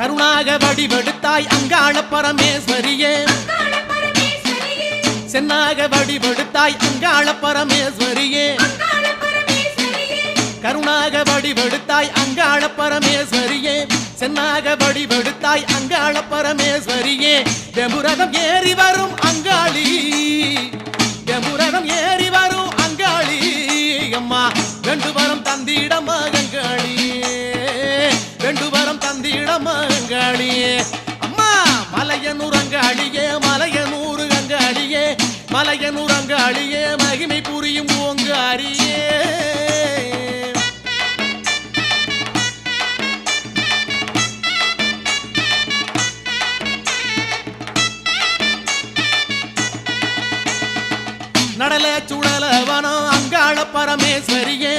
கருணாக வடிவெடுத்தாய் அங்காள பரமேஸ்வரியே சென்னாக வடிவெடுத்தாய் அங்காள பரமேஸ்வரியே கருணாக வடிவெடுத்தாய் அங்காள பரமேஸ்வரியே சென்னாக வடிவெடுத்தாய் அங்காள பரமேஸ்வரியே வெம்புரகம் ஏறி வரும் அங்காளி வெம்புரகம் ஏறி வரும் அங்காளி அம்மா வெண்டுவரம் தந்திடமா அங்காளியே வெண்டுவரம் தந்திடமா அங்காளியே அம்மா மலையனூர் அங்காளியே மலையனூர் அங்காளியே மலையனூர் அங்காளியே மகிமை புரியும் ஓங்காரியே நடல சுடல வனம் அங்காள பரமேஸ்வரியே